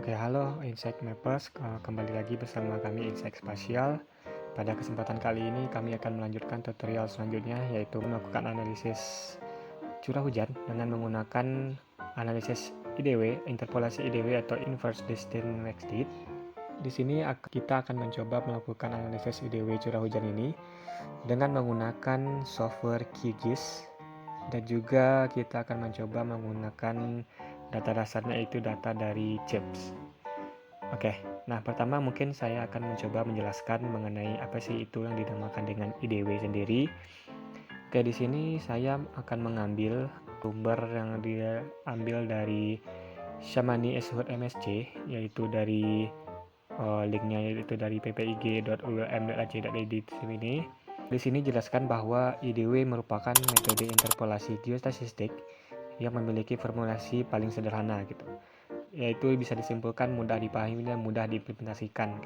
Oke, halo Insect Mappers, kembali lagi bersama kami Insect Spasial. Pada kesempatan kali ini kami akan melanjutkan tutorial selanjutnya, yaitu melakukan analisis curah hujan dengan menggunakan analisis IDW, interpolasi IDW atau Inverse Distance Date. Di sini kita akan mencoba melakukan analisis IDW curah hujan ini dengan menggunakan software QGIS, dan juga kita akan mencoba menggunakan data dasarnya, yaitu data dari CHIPS. Oke, nah pertama mungkin saya akan mencoba menjelaskan mengenai apa sih itu yang dinamakan dengan IDW sendiri. Oke, di sini saya akan mengambil sumber yang diambil dari Shamani Eshud MSc, yaitu dari linknya yaitu dari ppig.ulm.ac.id di sini. Di sini jelaskan bahwa IDW merupakan metode interpolasi geostatistik yang memiliki formulasi paling sederhana gitu, yaitu bisa disimpulkan, mudah dipahami dan mudah diimplementasikan.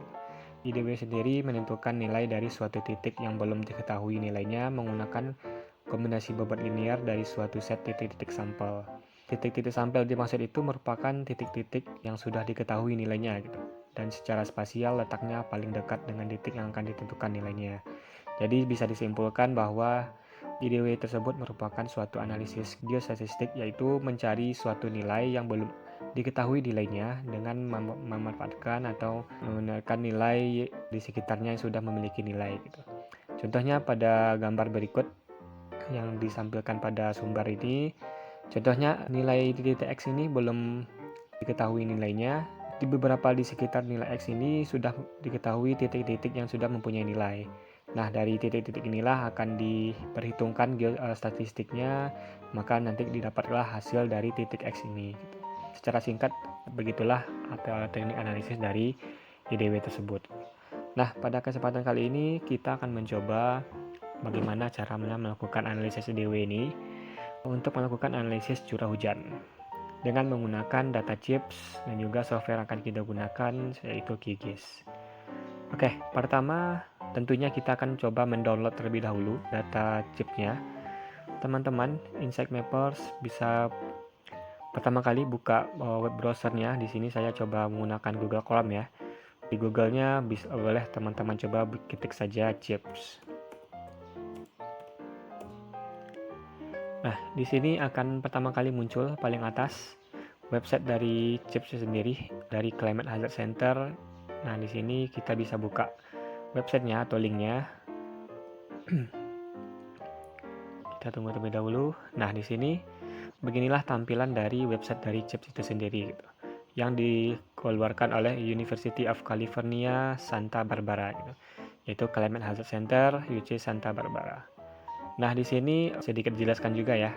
IDW sendiri menentukan nilai dari suatu titik yang belum diketahui nilainya menggunakan kombinasi bobot linear dari suatu set titik-titik sampel. Titik-titik sampel dimaksud itu merupakan titik-titik yang sudah diketahui nilainya gitu, dan secara spasial letaknya paling dekat dengan titik yang akan ditentukan nilainya. Jadi bisa disimpulkan bahwa IDW tersebut merupakan suatu analisis geostatistik, yaitu mencari suatu nilai yang belum diketahui nilainya dengan memanfaatkan atau menggunakan nilai di sekitarnya yang sudah memiliki nilai gitu. Contohnya pada gambar berikut yang disampaikan pada sumber ini, contohnya nilai di titik X ini belum diketahui nilainya. Di beberapa di sekitar nilai X ini sudah diketahui titik-titik yang sudah mempunyai nilai. Nah, dari titik-titik inilah akan diperhitungkan statistiknya, maka nanti didapatlah hasil dari titik X ini. Secara singkat, begitulah teknik analisis dari IDW tersebut. Nah, pada kesempatan kali ini kita akan mencoba bagaimana cara melakukan analisis IDW ini untuk melakukan analisis curah hujan dengan menggunakan data CHIPS dan juga software yang akan kita gunakan, yaitu QGIS. Oke, pertama tentunya kita akan coba mendownload terlebih dahulu data CHIPS-nya. Teman-teman Insect Mappers bisa pertama kali buka web browsernya. Di sini saya coba menggunakan Google Chrome ya. Di Google-nya boleh teman-teman coba ketik saja CHIPS. Nah, di sini akan pertama kali muncul paling atas website dari CHIPS sendiri, dari Climate Hazard Center. Nah, di sini kita bisa buka websitenya atau linknya. Kita tunggu terlebih dahulu. Nah, di sini beginilah tampilan dari website dari CHIPS itu sendiri gitu, yang dikeluarkan oleh University of California Santa Barbara gitu, yaitu Climate Hazard Center UC Santa Barbara. Nah, di sini sedikit dijelaskan juga ya,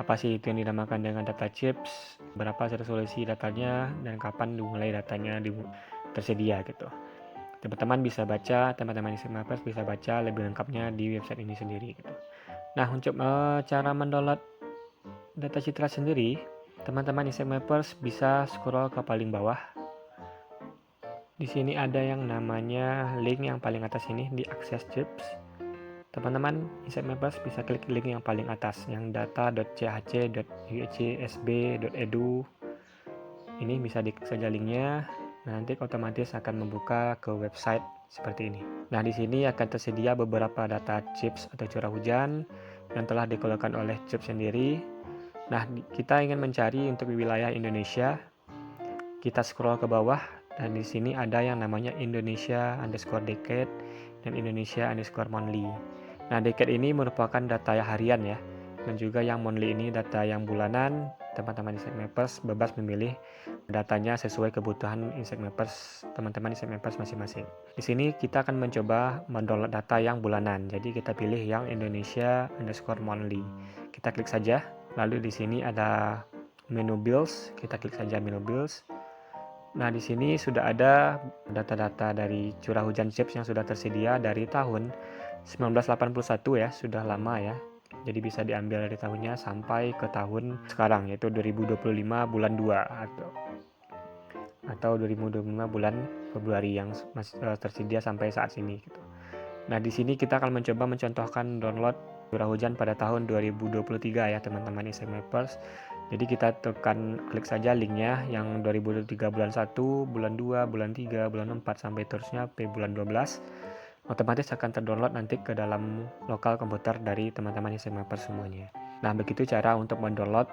apa sih itu yang dinamakan dengan data CHIPS, berapa resolusi datanya, dan kapan dimulai datanya tersedia gitu. Teman-teman bisa baca, teman-teman Insect Mappers bisa baca lebih lengkapnya di website ini sendiri gitu. Nah, untuk cara mendownload data citra sendiri, teman-teman Insect Mappers bisa scroll ke paling bawah. Di sini ada yang namanya link yang paling atas ini di Access CHIPS. Teman-teman Insect Mappers bisa klik link yang paling atas, yang data.chc.uhcsb.edu. Ini bisa diklik saja linknya. Nanti otomatis akan membuka ke website seperti ini. Nah, di sini akan tersedia beberapa data CHIPS atau curah hujan yang telah dikeluarkan oleh CHIPS sendiri. Nah, kita ingin mencari untuk wilayah Indonesia. Kita scroll ke bawah dan di sini ada yang namanya Indonesia_decade dan Indonesia_monthly. Nah, decade ini merupakan data harian ya, dan juga yang monthly ini data yang bulanan. Teman-teman Insect Mappers bebas memilih datanya sesuai kebutuhan Insect Mappers, teman-teman Insect Mappers masing-masing. Di sini kita akan mencoba mendownload data yang bulanan, jadi kita pilih yang Indonesia_monthly. Kita klik saja, lalu di sini ada menu bills, kita klik saja menu bills. Nah, di sini sudah ada data-data dari curah hujan CHIPS yang sudah tersedia dari tahun 1981 ya, sudah lama ya. Jadi bisa diambil dari tahunnya sampai ke tahun sekarang, yaitu 2025 bulan 2 atau 2025 bulan Februari yang masih tersedia sampai saat ini gitu. Nah, di sini kita akan mencoba mencontohkan download curah hujan pada tahun 2023 ya, teman-teman Insect Mappers. Jadi kita tekan klik saja linknya yang 2023 bulan 1, bulan 2, bulan 3, bulan 4 sampai terusnya sampai bulan 12. Otomatis akan terdownload nanti ke dalam lokal komputer dari teman-teman Insect Mapper semuanya. Nah, begitu cara untuk mendownload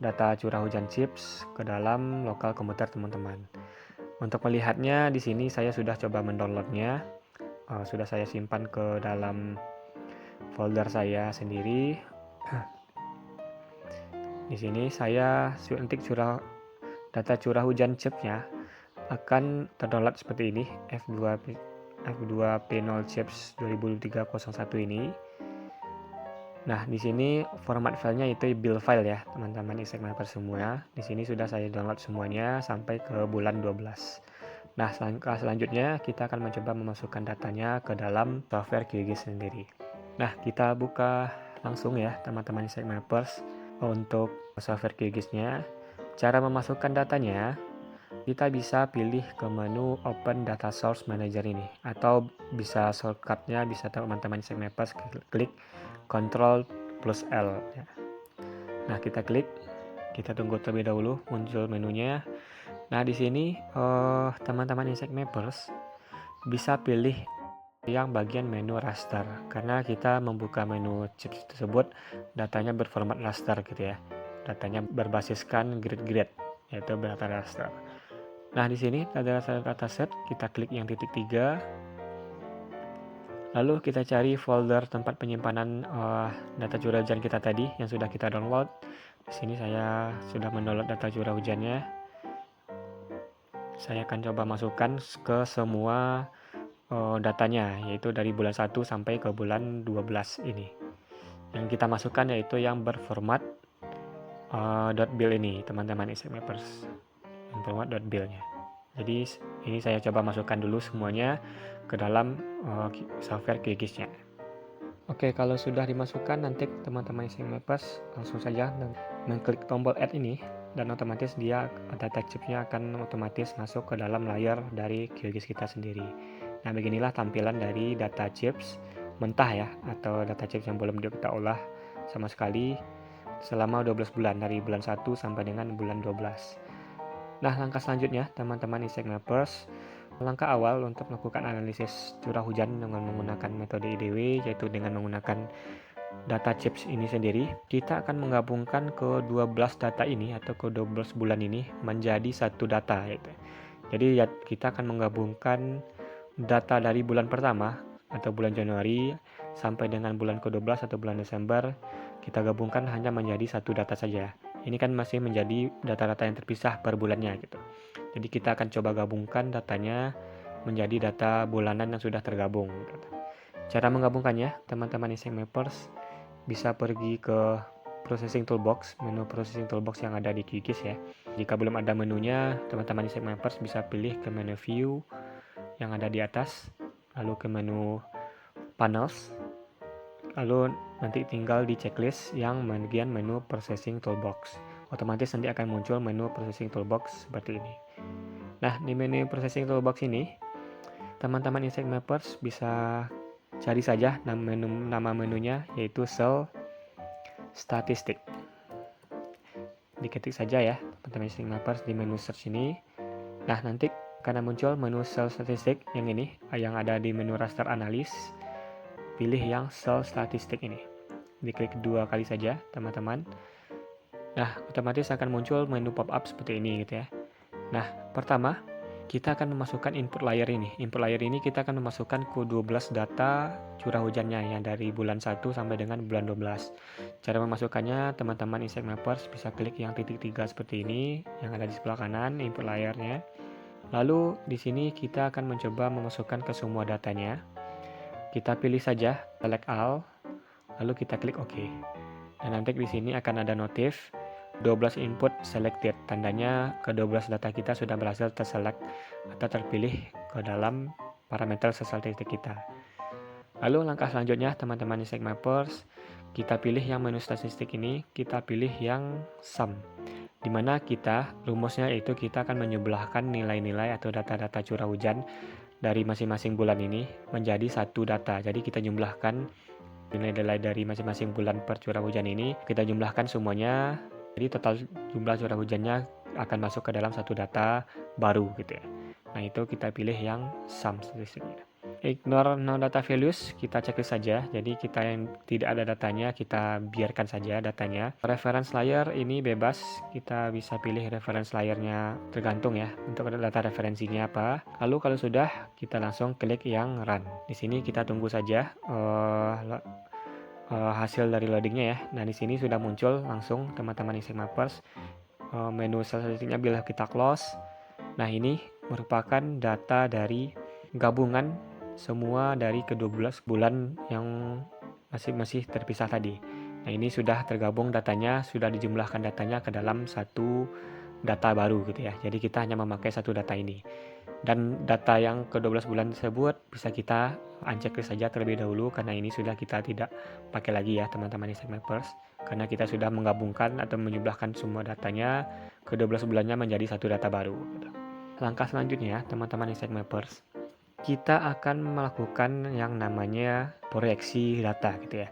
data curah hujan chips ke dalam lokal komputer teman-teman. Untuk melihatnya di sini saya sudah coba mendownloadnya. Sudah saya simpan ke dalam folder saya sendiri. Di sini saya suntik data curah hujan chipsnya akan terdownload seperti ini, F2P0 chips 200301 ini. Nah, di sini format filenya itu build file ya, teman-teman Insect Mapper semua. Di sini sudah saya download semuanya sampai ke bulan 12. Nah, langkah selanjutnya kita akan mencoba memasukkan datanya ke dalam software QGIS sendiri. Nah, kita buka langsung ya, teman-teman Insect Mappers. Untuk software QGIS-nya, cara memasukkan datanya, kita bisa pilih ke menu Open Data Source Manager ini, atau bisa shortcutnya bisa teman-teman Insect Mappers klik Ctrl plus L ya. Nah, kita klik, kita tunggu terlebih dahulu muncul menunya. Nah, di sini teman-teman Insect Mappers bisa pilih yang bagian menu raster, karena kita membuka menu chips tersebut datanya berformat raster gitu ya, datanya berbasiskan grid, yaitu data raster. Nah, di sini ada dataset, kita klik yang titik 3, lalu kita cari folder tempat penyimpanan data curah hujan kita tadi yang sudah kita download. Di sini saya sudah mendownload data curah hujannya. Saya akan coba masukkan ke semua datanya, yaitu dari bulan 1 sampai ke bulan 12 ini. Yang kita masukkan yaitu yang berformat .bil ini, teman-teman Insect Mappers. Yang format .bilnya. Jadi ini saya coba masukkan dulu semuanya ke dalam software QGIS-nya. Oke, kalau sudah dimasukkan, nanti teman-teman Insect Mappers langsung saja mengklik tombol add ini, dan otomatis dia data chipsnya akan otomatis masuk ke dalam layar dari QGIS kita sendiri. Nah, beginilah tampilan dari data chips mentah ya, atau data chips yang belum kita olah sama sekali selama 12 bulan, dari bulan 1 sampai dengan bulan 12. Nah, langkah selanjutnya teman-teman Insect Mappers, langkah awal untuk melakukan analisis curah hujan dengan menggunakan metode IDW, yaitu dengan menggunakan data chips ini sendiri, kita akan menggabungkan ke 12 data ini atau ke 12 bulan ini menjadi satu data gitu. Jadi ya, kita akan menggabungkan data dari bulan pertama atau bulan Januari sampai dengan bulan ke-12 atau bulan Desember, kita gabungkan hanya menjadi satu data saja. Ini kan masih menjadi data-data yang terpisah per bulannya gitu. Jadi kita akan coba gabungkan datanya menjadi data bulanan yang sudah tergabung gitu. Cara menggabungkannya, teman-teman Insect Mappers bisa pergi ke Processing Toolbox, menu Processing Toolbox yang ada di QGIS ya. Jika belum ada menunya, teman-teman Insect Mappers bisa pilih ke menu View yang ada di atas, lalu ke menu Panels, lalu nanti tinggal di checklist yang bagian menu Processing Toolbox. Otomatis nanti akan muncul menu Processing Toolbox seperti ini. Nah, di menu Processing Toolbox ini, teman-teman Insect Mappers bisa cari saja nama menunya, yaitu Cell Statistic. Diketik saja ya, teman-teman Insect Mappers di menu search ini. Nah, nanti karena muncul menu Cell Statistic yang ini, yang ada di menu Raster Analis, pilih yang Cell Statistic ini. Diklik 2 kali saja, teman-teman. Nah, otomatis akan muncul menu pop-up seperti ini gitu ya. Nah, pertama, kita akan memasukkan input layer ini. Input layer ini kita akan memasukkan ke 12 data curah hujannya yang dari bulan 1 sampai dengan bulan 12. Cara memasukkannya, teman-teman Insect Mappers bisa klik yang titik 3 seperti ini, yang ada di sebelah kanan, input layernya. Lalu di sini kita akan mencoba memasukkan ke semua datanya. Kita pilih saja select all, lalu kita klik OK. Dan nanti di sini akan ada notif 12 input selected, tandanya ke-12 data kita sudah berhasil terselect atau terpilih ke dalam parameter statistik kita. Lalu langkah selanjutnya, teman-teman Insect Mappers, kita pilih yang menu statistik ini, kita pilih yang sum, dimana kita rumusnya itu kita akan menyebelahkan nilai-nilai atau data-data curah hujan dari masing-masing bulan ini menjadi satu data. Jadi kita jumlahkan nilai-nilai dari masing-masing bulan per curah hujan ini, kita jumlahkan semuanya Jadi total jumlah curah hujannya akan masuk ke dalam satu data baru gitu ya. Nah, itu kita pilih yang sum statistiknya. Ignore no data values, kita checklist saja. Jadi kita yang tidak ada datanya, kita biarkan saja datanya. Reference layer ini bebas, kita bisa pilih reference layernya tergantung ya, untuk data referensinya apa. Lalu kalau sudah, kita langsung klik yang run. Di sini kita tunggu saja hasil dari loadingnya ya. Nah, di sini sudah muncul langsung teman-teman Insect Mappers menu statistiknya bila kita close. Nah, ini merupakan data dari gabungan semua dari ke-12 bulan yang masih terpisah tadi. Nah, ini sudah tergabung datanya, sudah dijumlahkan datanya ke dalam satu data baru gitu ya. Jadi kita hanya memakai satu data ini. Dan data yang ke-12 bulan tersebut bisa kita unchecklist saja terlebih dahulu, karena ini sudah kita tidak pakai lagi ya teman-teman Insect Mappers, karena kita sudah menggabungkan atau menjumlahkan semua datanya ke-12 bulannya menjadi satu data baru gitu. Langkah selanjutnya teman-teman Insect Mappers, kita akan melakukan yang namanya proyeksi data gitu ya.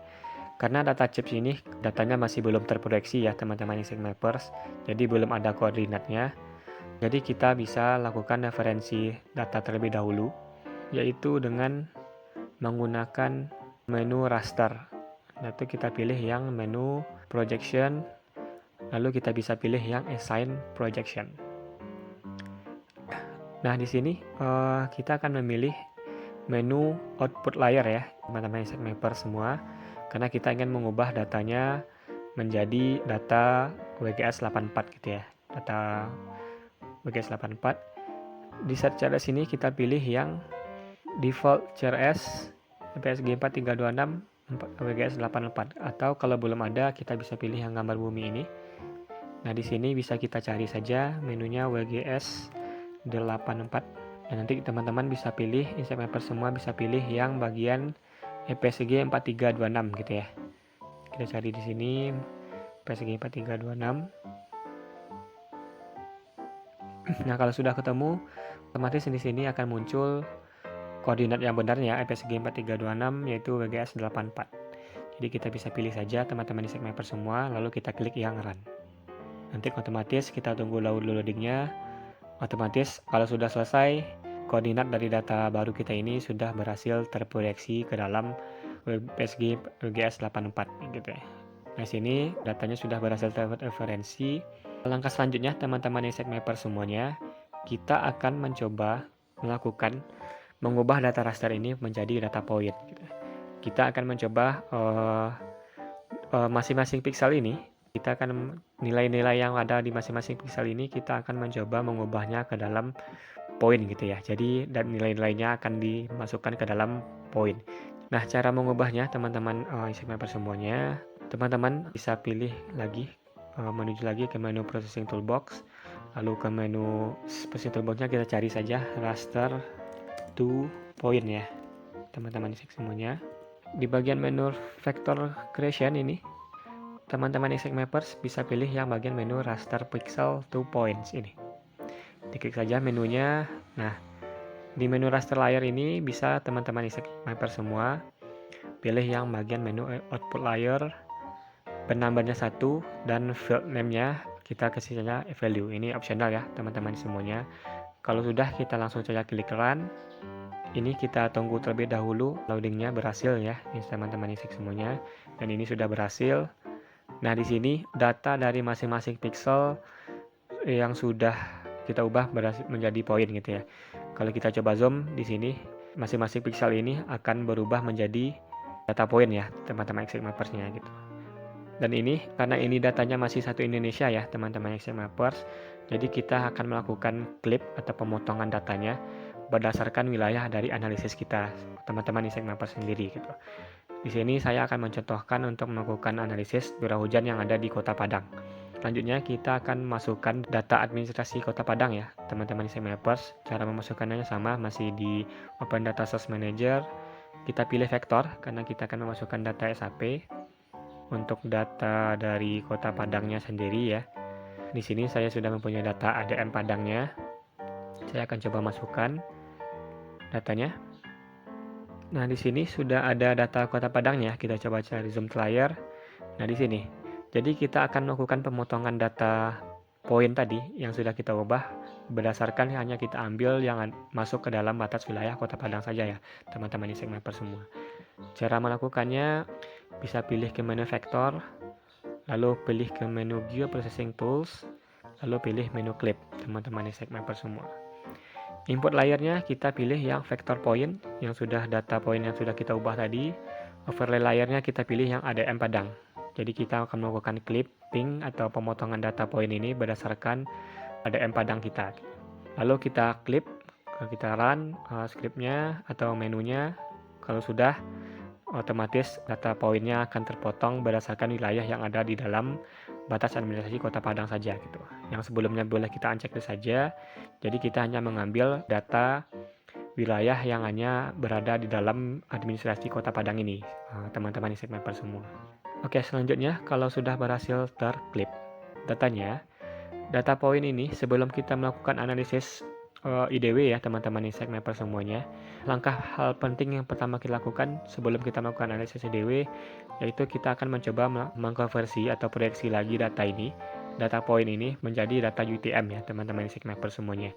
Karena data CHIPS ini datanya masih belum terproyeksi ya teman-teman Insect Mappers, jadi belum ada koordinatnya. Jadi kita bisa lakukan referensi data terlebih dahulu, yaitu dengan menggunakan menu raster. Yaitu kita pilih yang menu projection, lalu kita bisa pilih yang assign projection. Nah, di sini kita akan memilih menu output layer ya, teman-teman Insect Mappers semua, karena kita ingin mengubah datanya menjadi data WGS 84 gitu ya, data WGS 84. Di set CRS ini kita pilih yang default CRS PSG 4326 WGS 84, atau kalau belum ada kita bisa pilih yang gambar bumi ini. Nah, di sini bisa kita cari saja menunya WGS 84. Dan nanti teman-teman bisa pilih, Insect Mappers semua bisa pilih yang bagian EPSG 4326 gitu ya. Kita cari di sini EPSG 4326. Nah, kalau sudah ketemu, otomatis di sini akan muncul koordinat yang benarnya EPSG 4326 yaitu WGS 84. Jadi kita bisa pilih saja teman-teman Insect Mappers semua, lalu kita klik yang run. Nanti otomatis kita tunggu loadingnya. Otomatis kalau sudah selesai, koordinat dari data baru kita ini sudah berhasil terproyeksi ke dalam EPSG WGS 84 gitu ya. Nah, sini datanya sudah berhasil terreferensi. Langkah selanjutnya teman-teman Insect Mappers semuanya, kita akan mencoba mengubah data raster ini menjadi data point gitu. Kita akan mencoba masing-masing pixel ini, kita akan nilai-nilai yang ada di masing-masing pixel ini kita akan mencoba mengubahnya ke dalam poin gitu ya. Jadi dan nilai-nilainya akan dimasukkan ke dalam poin. Nah, cara mengubahnya teman-teman Insect Mappers semuanya, teman-teman bisa pilih lagi, menuju lagi ke menu Processing Toolbox, lalu ke menu Processing Toolboxnya kita cari saja raster to point ya teman-teman Insect semuanya. Di bagian menu Vector Creation ini, teman-teman Insect Mappers bisa pilih yang bagian menu raster pixel to points ini. Diklik saja menunya. Nah, di menu raster layer ini bisa teman-teman Insect Mappers semua pilih yang bagian menu output layer, penambahannya 1, dan field name-nya kita kasih saja value. Ini optional ya teman-teman semuanya. Kalau sudah, kita langsung saja klik run. Ini kita tunggu terlebih dahulu loadingnya berhasil ya teman-teman Insect semuanya, dan ini sudah berhasil. Nah, di sini data dari masing-masing pixel yang sudah kita ubah berhasil menjadi poin gitu ya. Kalau kita coba zoom di sini, masing-masing pixel ini akan berubah menjadi data poin ya teman-teman Insect Mappers-nya gitu. Dan ini karena ini datanya masih satu Indonesia ya teman-teman Insect Mappers, jadi kita akan melakukan clip atau pemotongan datanya berdasarkan wilayah dari analisis kita teman-teman Insect Mappers sendiri gitu. Di sini saya akan mencontohkan untuk melakukan analisis curah hujan yang ada di Kota Padang. Selanjutnya kita akan masukkan data administrasi Kota Padang ya teman-teman Insect Mappers. Cara memasukkannya sama, masih di Open Data Source Manager. Kita pilih vektor karena kita akan memasukkan data SAP untuk data dari Kota Padangnya sendiri ya. Di sini saya sudah mempunyai data ADM Padangnya. Saya akan coba masukkan datanya. Nah, di sini sudah ada data Kota Padangnya. Kita coba cari zoom to layer. Nah, di sini. Jadi kita akan melakukan pemotongan data poin tadi yang sudah kita ubah berdasarkan hanya kita ambil yang masuk ke dalam batas wilayah Kota Padang saja ya, teman-teman Insect Mapper semua. Cara melakukannya bisa pilih ke menu vektor, lalu pilih ke menu Geoprocessing Tools, lalu pilih menu Clip, teman-teman Insect Mapper semua. Input layernya kita pilih yang vektor point, yang sudah data point yang sudah kita ubah tadi. Overlay layernya kita pilih yang ADM Padang. Jadi kita akan melakukan clipping atau pemotongan data point ini berdasarkan ADM Padang kita. Lalu kita clip, kita run scriptnya atau menunya. Kalau sudah, otomatis data poinnya akan terpotong berdasarkan wilayah yang ada di dalam batas administrasi Kota Padang saja gitu. Yang sebelumnya boleh kita uncheck saja. Jadi kita hanya mengambil data wilayah yang hanya berada di dalam administrasi Kota Padang ini, teman-teman Insect Mapper semua. Oke, selanjutnya kalau sudah berhasil terklip datanya, data point ini sebelum kita melakukan analisis IDW ya teman-teman Insect Mapper semuanya, langkah hal penting yang pertama kita lakukan sebelum kita melakukan analisis IDW yaitu kita akan mencoba mengkonversi atau proyeksi lagi data ini, data point ini menjadi data UTM ya teman-teman Insect Mapper semuanya.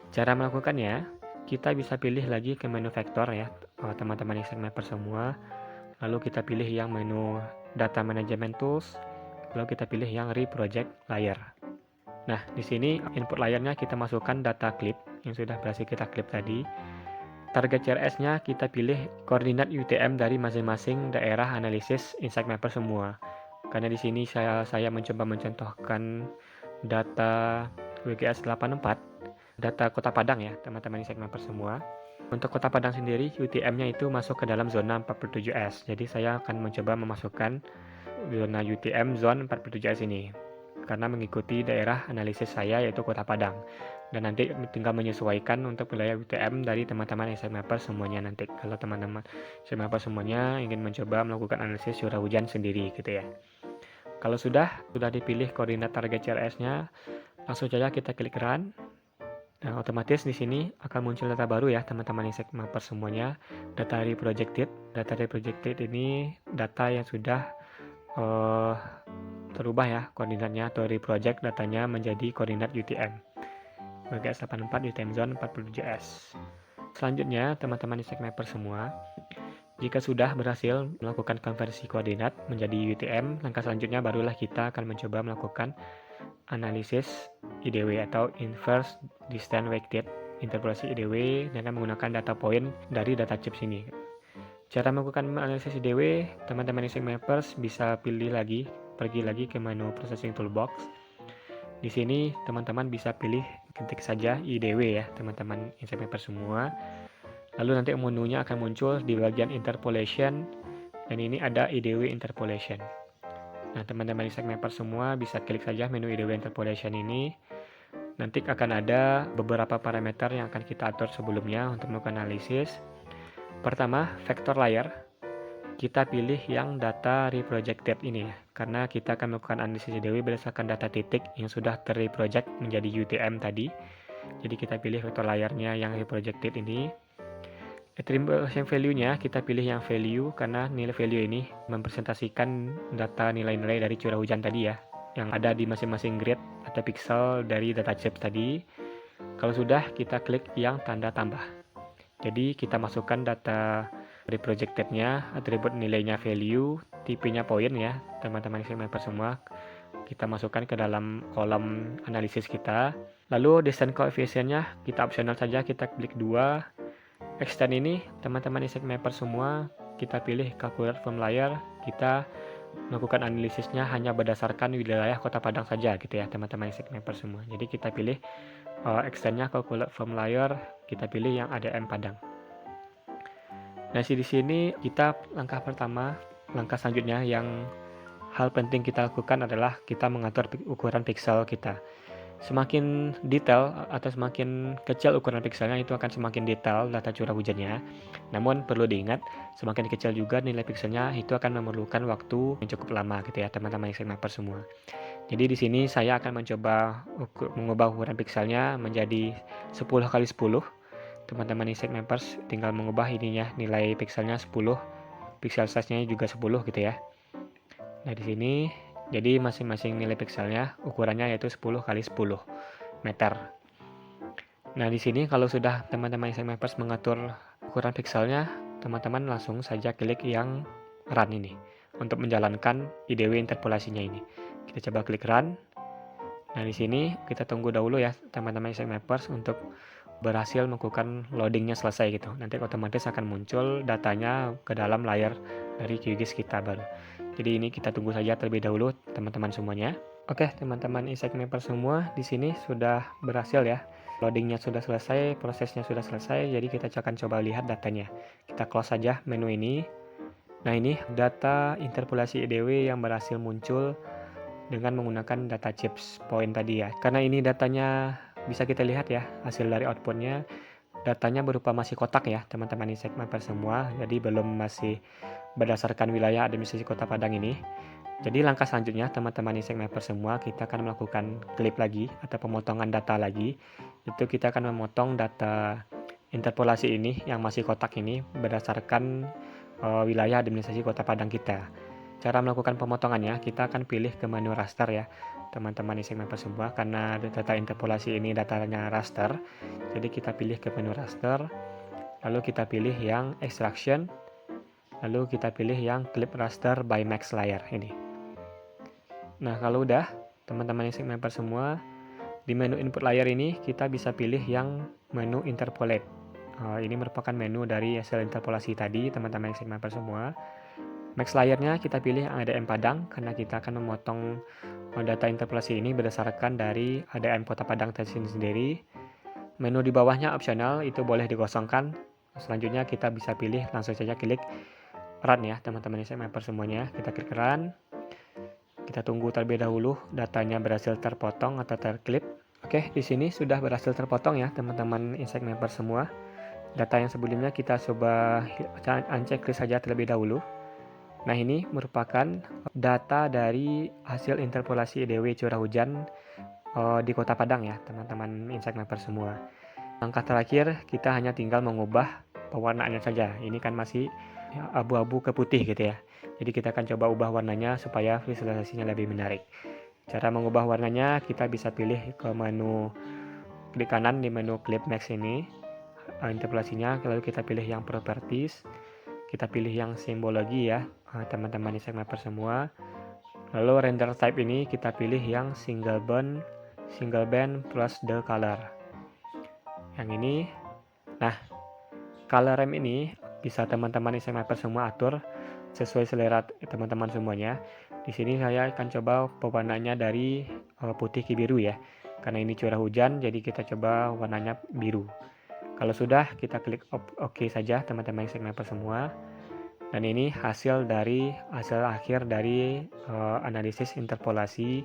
Cara melakukannya, kita bisa pilih lagi ke menu vektor ya teman-teman Insect Mapper semua. Lalu kita pilih yang menu Data Management Tools, lalu kita pilih yang Reproject Layer. Nah, di sini input layernya kita masukkan data clip yang sudah berhasil kita clip tadi. Target CRS-nya kita pilih koordinat UTM dari masing-masing daerah analisis Insect Mapper semua. Karena di sini saya mencoba mencontohkan data WGS 84, data Kota Padang ya, teman-teman Insect Mapper semua. Untuk Kota Padang sendiri, UTM-nya itu masuk ke dalam zona 47S. Jadi saya akan mencoba memasukkan zona UTM zone 47S ini. Karena mengikuti daerah analisis saya yaitu Kota Padang. Dan nanti tinggal menyesuaikan untuk wilayah UTM dari teman-teman Insect Mapper semuanya nanti. Kalau teman-teman Insect Mapper semuanya ingin mencoba melakukan analisis curah hujan sendiri gitu ya. Kalau sudah dipilih koordinat target CRS-nya, langsung saja kita klik run. Nah, otomatis di sini akan muncul data baru ya teman-teman Insect Mapper semuanya. Data reprojected. Data reprojected ini data yang sudah terubah ya koordinatnya atau reproject datanya menjadi koordinat UTM. WGS 84 UTM zone 47S. Selanjutnya teman-teman Insect Mapper semua, jika sudah berhasil melakukan konversi koordinat menjadi UTM, langkah selanjutnya barulah kita akan mencoba melakukan analisis IDW atau Inverse Distance Weighted interpolasi IDW dengan menggunakan data point dari data chips ini. Cara melakukan analisis IDW, teman-teman Insect Mappers bisa pergi lagi ke menu Processing Toolbox. Di sini teman-teman bisa pilih ketik saja IDW ya teman-teman Insect Mappers semua. Lalu nanti menunya akan muncul di bagian Interpolation dan ini ada IDW Interpolation. Nah, teman-teman Insect Mapper semua bisa klik saja menu IDW Interpolation ini. Nanti akan ada beberapa parameter yang akan kita atur sebelumnya untuk melakukan analisis. Pertama, vector layer. Kita pilih yang data reprojected ini ya, karena kita akan melakukan analisis IDW berdasarkan data titik yang sudah terreproject menjadi UTM tadi. Jadi kita pilih vector layernya yang reprojected ini. Attribution value-nya kita pilih yang value karena nilai value ini mempresentasikan data nilai-nilai dari curah hujan tadi ya, yang ada di masing-masing grid atau pixel dari data chips tadi. Kalau sudah, kita klik yang tanda tambah. Jadi kita masukkan data reprojected-nya, atribut nilainya value, tipenya point ya, teman-teman Insect Mapper semua. Kita masukkan ke dalam kolom analisis kita. Lalu distance coefficient-nya kita opsional saja, kita klik 2. Extend ini teman-teman Insect Mapper semua, kita pilih calculate from layer, kita melakukan analisisnya hanya berdasarkan wilayah Kota Padang saja gitu ya teman-teman Insect Mapper semua. Jadi kita pilih extendnya calculate from layer, kita pilih yang ADM Padang. Nah di sini kita langkah selanjutnya yang hal penting kita lakukan adalah kita mengatur ukuran pixel kita. Semakin detail atau semakin kecil ukuran pixelnya itu akan semakin detail data curah hujannya. Namun perlu diingat, semakin kecil juga nilai pixelnya itu akan memerlukan waktu yang cukup lama gitu ya teman-teman Insect Mapper semua. Jadi di sini saya akan mencoba mengubah ukuran pixelnya menjadi 10 kali 10. Teman-teman Insect Mappers tinggal mengubah ininya, nilai pixelnya 10, pixel size-nya juga 10 gitu ya. Nah di sini Jadi masing-masing nilai pikselnya ukurannya yaitu 10 kali 10 meter. Nah, di sini kalau sudah teman-teman Insect Mappers mengatur ukuran pikselnya, teman-teman langsung saja klik yang run ini untuk menjalankan IDW interpolasinya ini. Kita coba klik run. Nah, di sini kita tunggu dahulu ya teman-teman Insect Mappers untuk berhasil melakukan loadingnya selesai gitu. Nanti otomatis akan muncul datanya ke dalam layar dari QGIS kita baru. Jadi ini kita tunggu saja terlebih dahulu teman-teman semuanya. Oke, teman-teman Insect Mappers semua, di sini sudah berhasil ya. Loadingnya sudah selesai, prosesnya sudah selesai, jadi kita akan coba lihat datanya. Kita close saja menu ini. Nah, ini data interpolasi IDW yang berhasil muncul dengan menggunakan data chips point tadi ya. Karena ini datanya bisa kita lihat ya, hasil dari outputnya, datanya berupa masih kotak ya teman-teman Insect Mappers semua, jadi belum masih berdasarkan wilayah administrasi Kota Padang ini. Jadi langkah selanjutnya teman-teman Insect Mappers semua, kita akan melakukan klip lagi atau pemotongan data lagi. Itu kita akan memotong data interpolasi ini yang masih kotak ini berdasarkan wilayah administrasi Kota Padang kita. Cara melakukan pemotongannya, kita akan pilih ke menu raster ya teman-teman Insect Mappers semua, karena data interpolasi ini datanya raster. Jadi kita pilih ke menu raster, lalu kita pilih yang extraction, lalu kita pilih yang clip raster by max layer ini. Nah, kalau udah teman-teman Insect Mappers semua, di menu input layer ini kita bisa pilih yang menu interpolate. Ini merupakan menu dari hasil interpolasi tadi teman-teman Insect Mappers semua. Max layernya kita pilih yang ADM Padang, karena kita akan memotong data interpolasi ini berdasarkan dari ADM Kota Padang sendiri. Menu di bawahnya opsional, itu boleh dikosongkan. Selanjutnya kita bisa pilih, langsung saja klik run ya teman-teman Insect Mappers semuanya. Kita klik run. Kita tunggu terlebih dahulu datanya berhasil terpotong atau terklip. Oke, di sini sudah berhasil terpotong ya teman-teman Insect Mappers semua. Data yang sebelumnya kita coba uncheck saja terlebih dahulu. Nah, ini merupakan data dari hasil interpolasi IDW curah hujan di Kota Padang ya teman-teman Insect Mappers semua. Langkah terakhir kita hanya tinggal mengubah pewarnaannya saja. Ini kan masih abu-abu ke putih gitu ya. Jadi kita akan coba ubah warnanya supaya visualisasinya lebih menarik. Cara mengubah warnanya, kita bisa pilih ke menu klik kanan di menu Clip Max ini, interpolasinya, lalu kita pilih yang Properties, kita pilih yang Simbologi ya teman-teman Insect Mappers semua. Lalu render type ini kita pilih yang single band plus the color. Yang ini. Nah, color RAM ini bisa teman-teman Insect Mappers semua atur sesuai selera teman-teman semuanya. Di sini saya akan coba pewarnaannya dari putih ke biru ya. Karena ini curah hujan, jadi kita coba warnanya biru. Kalau sudah, kita klik OK saja teman-teman Insect Mappers semua. Dan ini hasil akhir dari analisis interpolasi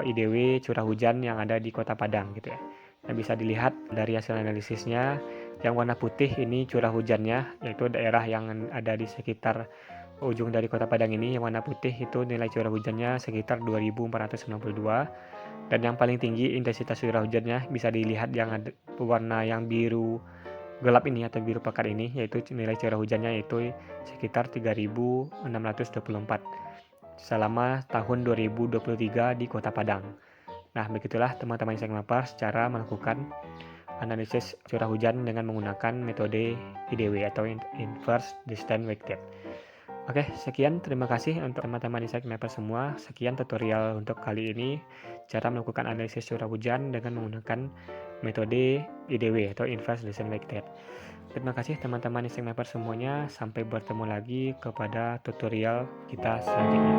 IDW curah hujan yang ada di Kota Padang gitu ya. Nah, bisa dilihat dari hasil analisisnya, yang warna putih ini curah hujannya, yaitu daerah yang ada di sekitar ujung dari Kota Padang ini. Yang warna putih itu nilai curah hujannya sekitar 2492. Dan yang paling tinggi intensitas curah hujannya bisa dilihat yang ada warna yang biru gelap ini atau biru pekat ini, yaitu nilai curah hujannya yaitu sekitar 3624 selama tahun 2023 di Kota Padang. Nah, begitulah teman-teman Insect Mappers cara melakukan analisis curah hujan dengan menggunakan metode IDW atau Inverse Distance Weighted. Oke, sekian, terima kasih untuk teman-teman Insect Mappers semua. Sekian tutorial untuk kali ini, cara melakukan analisis curah hujan dengan menggunakan metode IDW atau Inverse Distance Weighted. Terima kasih teman-teman Insect Mappers semuanya. Sampai bertemu lagi kepada tutorial kita selanjutnya.